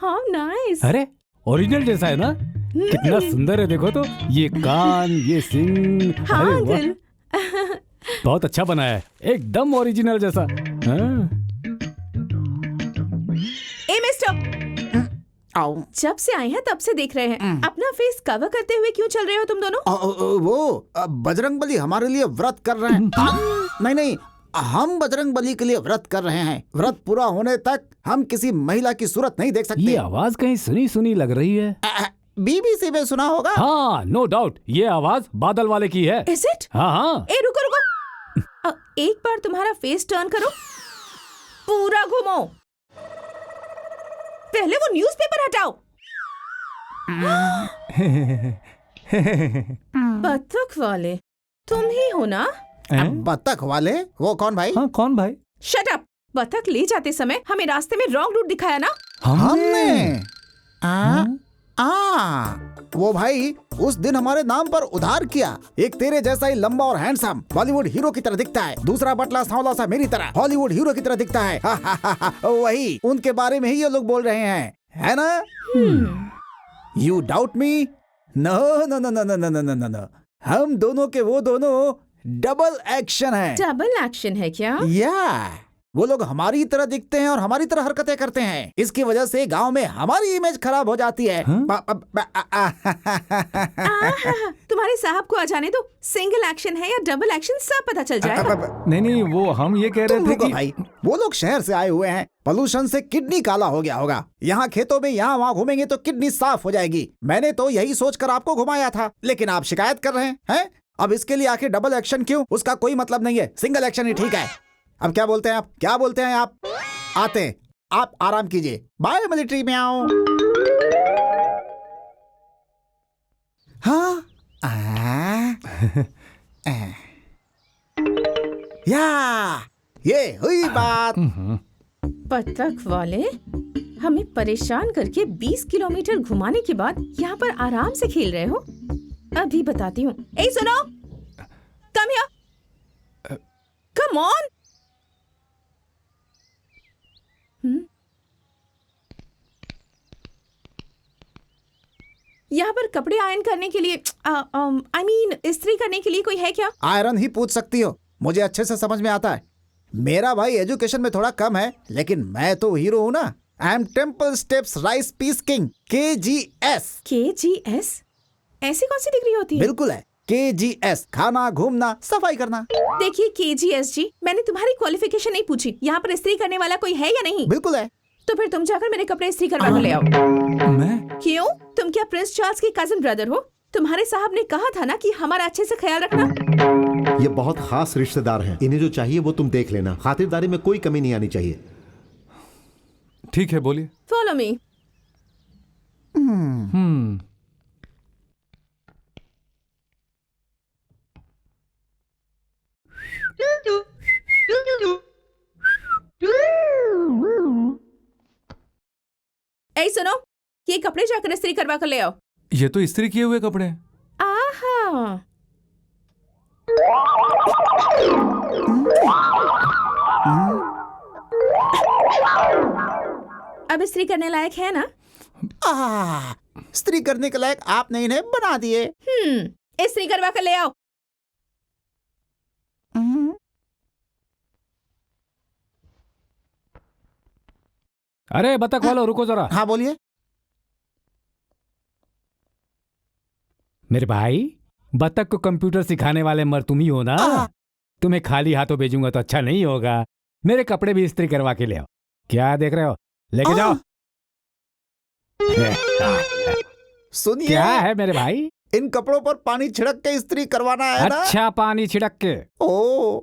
How nice. अरे original जैसा है ना? कितना सुंदर है, देखो तो ये कान, ये सिंग। हाँ अरे वाह, अंकल। बहुत अच्छा बना है, एकदम ओरिजिनल जैसा। हाँ। ए मिस्टर, जब से आए हैं तब से देख रहे हैं, अपना फेस कवर करते हुए क्यों चल रहे हो तुम दोनों? वो बजरंगबली हमारे लिए व्रत कर रहे हैं। नहीं, हम बजरंगबली के लिए व्रत कर रहे हैं। व्रत पूरा होने तक हम किसी महिला की सूरत नहीं देख सकते। ये आवाज कहीं सुनी सुनी लग रही है। बीबीसी में सुना होगा। हाँ, नो डाउट, ये आवाज बादल वाले की है। Is it? हाँ हाँ। ए रुको रुको, एक बार तुम्हारा फेस टर्न करो, पूरा घुमो। पहले वो न्यूज़पेपर हटाओ। बत्तख वाले तुम ही हो ना? बत्तख वाले? वो कौन भाई? हाँ, कौन भाई? Shut up. बत्तख ले जाते समय हमें रास्ते में रॉन्ग रूट दिखाया ना? हमने वो भाई उस दिन हमारे नाम पर उधार किया। एक तेरे जैसा ही लंबा और हैंडसम बॉलीवुड हीरो की तरह दिखता है, दूसरा बटला सांवला सा मेरी तरह हॉलीवुड हीरो की तरह दिखता है। वही उनके बारे में ही ये लोग बोल रहे हैं, है ना? You doubt me? No no no no no no no no no, हम दोनों के वो दोनों डबल एक्शन है। डबल एक्शन है क्या? या वो लोग हमारी तरह दिखते हैं और हमारी तरह हरकतें करते हैं। इसकी वजह से गांव में हमारी इमेज खराब हो जाती है। तुम्हारे साहब को आ जाने दो, सिंगल एक्शन है या डबल एक्शन सब पता चल जाएगा। नहीं, वो हम ये कह रहे थे कि भाई वो लोग शहर से आए हुए हैं, पोल्यूशन से किडनी काला हो गया होगा। यहाँ खेतों में यहाँ वहाँ घूमेंगे तो किडनी साफ हो जाएगी। मैंने तो यही सोचकर आपको घुमाया था, लेकिन आप शिकायत कर रहे हैं। अब इसके लिए आखिर डबल एक्शन क्यों? उसका कोई मतलब नहीं है, सिंगल एक्शन ही ठीक है। अब क्या बोलते हैं आप? क्या बोलते हैं आप? आते हैं, आप आराम कीजिए। बाय मिलिट्री में आओ। हाँ या ये हुई बात। बत्तख वाले हमें परेशान करके 20 किलोमीटर घुमाने के बाद यहाँ पर आराम से खेल रहे हो। अभी बताती हूँ। ए सुनो, कम हियर, कम ऑन। यहाँ पर कपड़े आयरन करने के लिए I mean इस्त्री करने के लिए कोई है क्या? आयरन ही पूछ सकती हो, मुझे अच्छे से समझ में आता है। मेरा भाई एजुकेशन में थोड़ा कम है, लेकिन मैं तो हीरो हूँ ना। I am temple steps rice piece king, KGS। KGS? ऐसी कौन सी डिग्री होती है? बिल्कुल है, KGS, खाना, घूमना, सफाई करना। देखिए KGS जी, मैंने तुम्हारी क्वालिफिकेशन नहीं पूछी। यहाँ पर इस्त्री करने वाला कोई है या नहीं? बिल्कुल है। तो फिर तुम जाकर मेरे कपड़े इस्त्री करवा कर ले आओ। मैं? क्यों? तुम क्या प्रिंस चार्ल्स के कजिन ब्रदर हो? तुम्हारे साहब ने कहा था ना कि हमारा अच्छे से ख्याल रखना। ये बहुत खास रिश्तेदार हैं, इन्हें जो चाहिए वो तुम देख लेना। खातिरदारी में कोई कमी नहीं आनी चाहिए। ठीक है, बोलिए। Follow me. ऐ सुनो, ये कपड़े जाकर इस्त्री करवा कर ले आओ। ये तो इस्त्री किए हुए कपड़े हैं। आहा। अब इस्त्री करने लायक है ना? इस्त्री करने के लायक आपने इन्हें बना दिए। इस्त्री करवा कर ले आओ। अरे बतख वालों, रुको जरा। हाँ बोलिए। मेरे भाई, बतख को कंप्यूटर सिखाने वाले मर्द तुम ही हो ना? तुम्हें खाली हाथों भेजूंगा तो अच्छा नहीं होगा। मेरे कपड़े भी इस्त्री करवा के ले आओ। क्या देख रहे हो? लेके जाओ। सुनिए, क्या है मेरे भाई? इन कपड़ों पर पानी छिड़क के इस्त्री करवाना है ना? अच्छा, पानी छिड़क के। ओ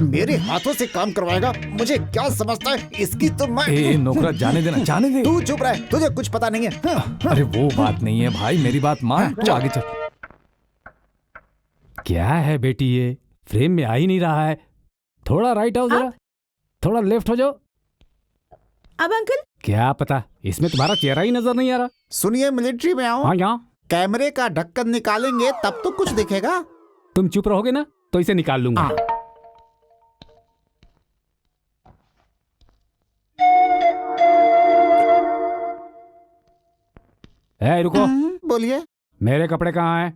मेरे हाथों से काम करवाएगा? मुझे क्या समझता है इसकी तो मैं। ए नौकरा, जाने देना, जाने दे। तू चुप रहे, तुझे कुछ पता नहीं है। अरे वो बात नहीं है भाई, मेरी बात मान, तू आगे चल। क्या है बेटी, ये फ्रेम में आ ही नहीं रहा है। थोड़ा राइट आओ जरा, थोड़ा लेफ्ट हो जाओ। अब अंकल? क्या पता, इसमें तुम्हारा चेहरा ही नजर नहीं आ रहा। सुनिए, मिलिट्री में आओ। हाँ, यहाँ कैमरे का ढक्कन निकालेंगे तब तो कुछ दिखेगा। तुम चुप रहोगे ना तो इसे निकाल लूंगा। रुको, बोलिए। मेरे कपड़े कहाँ हैं?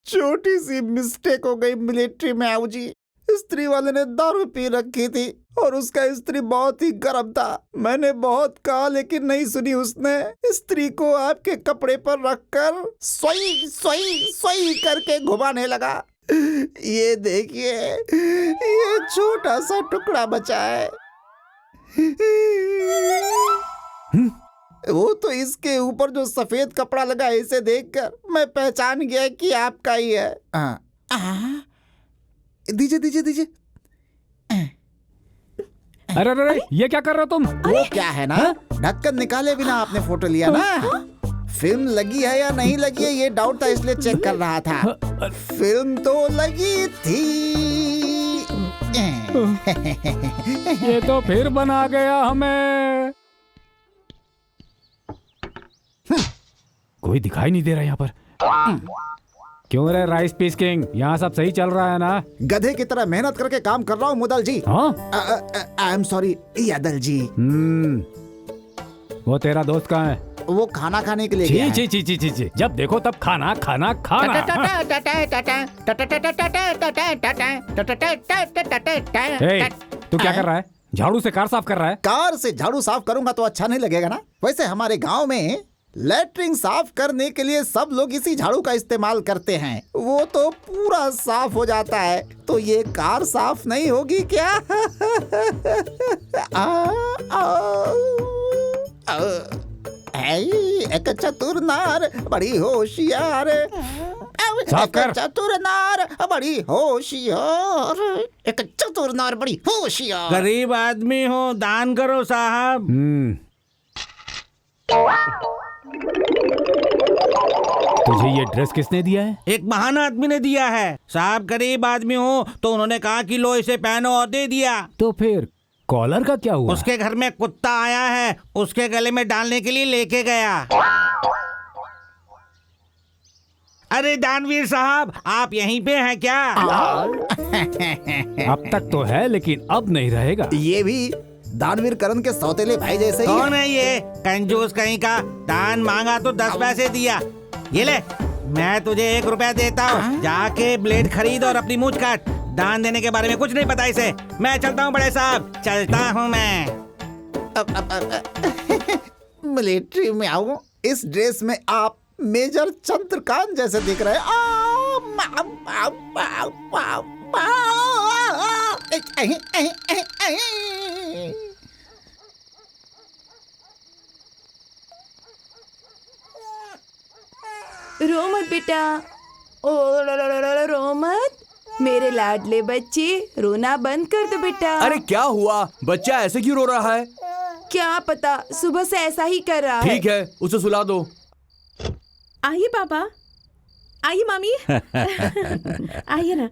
छोटी सी मिस्टेक हो गई मिलिट्री में आओ जी। स्त्री वाले ने दारू पी रखी थी और उसका स्त्री बहुत ही गर्म था। मैंने बहुत कहा लेकिन नहीं सुनी उसने। स्त्री को आपके कपड़े पर रखकर सोई सोई सोई करके घुमाने लगा। ये देखिए, ये छोटा सा टुकड़ा बचा है। वो तो इसके ऊपर जो सफेद कपड़ा लगा है, इसे देखकर मैं पहचान गया कि आपका ही है। दीजिए दीजिए दीजिए। अरे अरे अरे, ये क्या कर रहे हो तुम? वो क्या है ना, ढक्कन निकाले बिना आपने फोटो लिया ना। फिल्म लगी है या नहीं लगी है ये डाउट था, इसलिए चेक कर रहा था। फिल्म तो लगी थी। ये तो फिर बना गया हमें। कोई दिखाई नहीं दे रहा यहाँ पर। क्यों रे राइस पीस किंग, यहाँ सब सही चल रहा है ना? गधे की तरह मेहनत करके काम कर रहा हूँ मुदल जी। आई एम सॉरी यादल जी। वो तेरा दोस्त कहाँ है? वो खाना खाने के लिए गया है। ची ची ची ची ची, जब देखो तब खाना खाना खाना। तू क्या कर रहा है? झाड़ू से कार साफ कर रहा है? कार से झाड़ू साफ करूंगा तो अच्छा नहीं लगेगा ना। वैसे हमारे गांव में लैट्रिन साफ करने के लिए सब लोग इसी झाड़ू का इस्तेमाल करते हैं। वो तो पूरा साफ हो जाता है, तो ये कार साफ नहीं होगी क्या? एक चतुर नार बड़ी होशियार, साफ कर। चतुर नार बड़ी होशियार, एक चतुर नार बड़ी होशियार। गरीब आदमी हो, दान करो साहब। तुझे ये ड्रेस किसने दिया है? एक महान आदमी ने दिया है साहब। गरीब आदमी हो तो उन्होंने कहा कि लो इसे पहनो और दे दिया। तो फिर कॉलर का क्या हुआ? उसके घर में कुत्ता आया है, उसके गले में डालने के लिए लेके गया। अरे दानवीर साहब, आप यहीं पे हैं क्या? अब तक तो है लेकिन अब नहीं रहेगा। ये भी दानवीर करण के सौतेले भाई जैसे ही कौन है ये कंजूस कहीं का? दान मांगा तो 10 पैसे दिया। ये ले, मैं तुझे 1 रुपया देता हूँ, जाके ब्लेड खरीद और अपनी मूंछ काट। दान देने के बारे में कुछ नहीं पता इसे। मैं चलता हूँ बड़े साहब, चलता हूँ मैं। मिलिट्री में आऊं, इस ड्रेस में आप मेजर चंद्रकांत जैसे दिख रहे हैं। रो मत बेटा, ओ रो मत मेरे लाडले बच्चे, रोना बंद कर दो बेटा। अरे क्या हुआ? बच्चा ऐसे क्यों रो रहा है? क्या पता, सुबह से ऐसा ही कर रहा है। ठीक है, उसे सुला दो। आइए पापा, आइए मामी। आइए ना।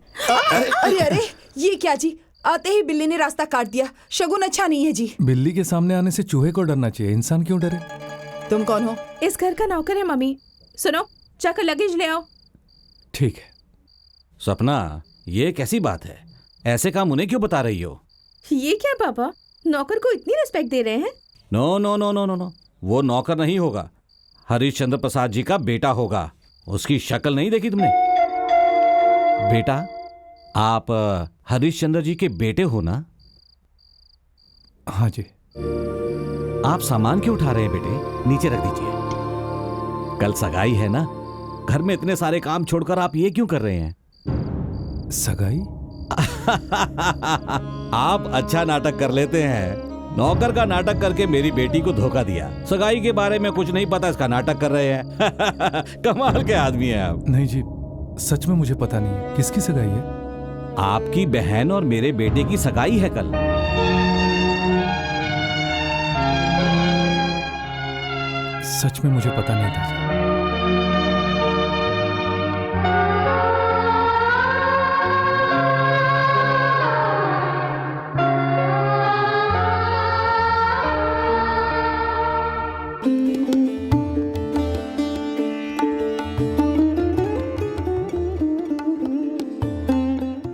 अरे अरे, ये क्या जी, आते ही बिल्ली ने रास्ता काट दिया। शगुन अच्छा नहीं है जी। बिल्ली के सामने आने से चूहे को डरना चाहिए, इंसान क्यों डरे? तुम कौन हो? इस घर का नौकर है मम्मी। सुनो, जाकर लगेज ले आओ। ठीक है। सपना, ये कैसी बात है? ऐसे काम उन्हें क्यों बता रही हो? ये क्या पापा, नौकर को इतनी रिस्पेक्ट दे रहे हैं? No no no no no no, वो नौकर नहीं होगा, हरीश चंद्र प्रसाद जी का बेटा होगा। उसकी शक्ल नहीं देखी तुमने? बेटा, आप हरीश चंद्र जी के बेटे हो ना? हाँ जी। आप सामान क्यों उठा रहे हैं बेटे? नीचे रख दीजिए। कल सगाई है ना, घर में इतने सारे काम छोड़कर आप ये क्यों कर रहे हैं? सगाई? आप अच्छा नाटक कर लेते हैं। नौकर का नाटक करके मेरी बेटी को धोखा दिया। सगाई के बारे में कुछ नहीं पता, इसका नाटक कर रहे हैं। कमाल के आदमी हैं आप। नहीं जी, सच में मुझे पता नहीं है। किसकी सगाई है? आपकी बहन और मेरे बेटे की सगाई है कल। सच में मुझे पता नहीं था।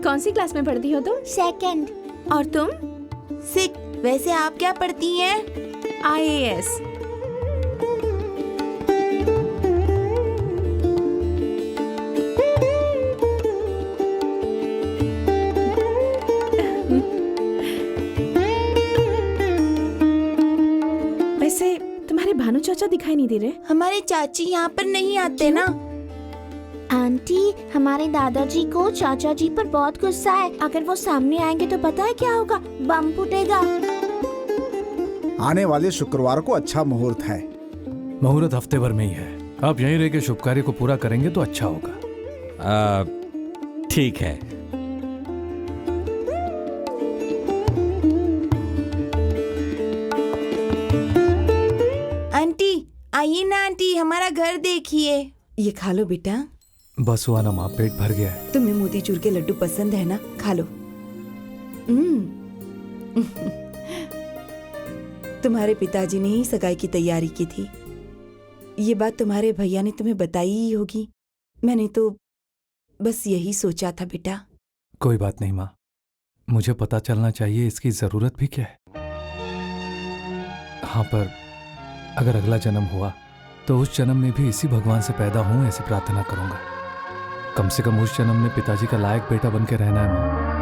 कौन सी क्लास में पढ़ती हो तुम? 2nd। और तुम? 6। वैसे आप क्या पढ़ती हैं? IAS। भानु चाचा दिखाई नहीं दे रहे? हमारे चाची यहाँ पर नहीं आते ना। आंटी, हमारे दादाजी को चाचा जी पर बहुत गुस्सा है। अगर वो सामने आएंगे तो पता है क्या होगा? बम फूटेगा। आने वाले शुक्रवार को अच्छा मुहूर्त है। मुहूर्त हफ्ते भर में ही है। आप यहीं रह के शुभ कार्य को पूरा करेंगे तो अच्छा होगा। ठीक है। आंटी आइए ना आंटी, हमारा घर देखिए। ये खा लो बेटा। बस हुआ ना माँ, पेट भर गया है। तुम्हें मोतीचूर के लड्डू पसंद है ना, खा लो। तुम्हारे पिताजी ने ही सगाई की तैयारी की थी। ये बात तुम्हारे भैया ने तुम्हें बताई ही होगी। मैंने तो बस यही सोचा था बेटा। कोई बात नहीं माँ, मुझे पता चलना चाहिए इसकी जरूरत भी क्या है। हाँ, पर अगर अगला जन्म हुआ तो उस जन्म में भी इसी भगवान से पैदा हूं ऐसी प्रार्थना करूंगा। कम से कम उस जन्म में पिताजी का लायक बेटा बन के रहना है माँ।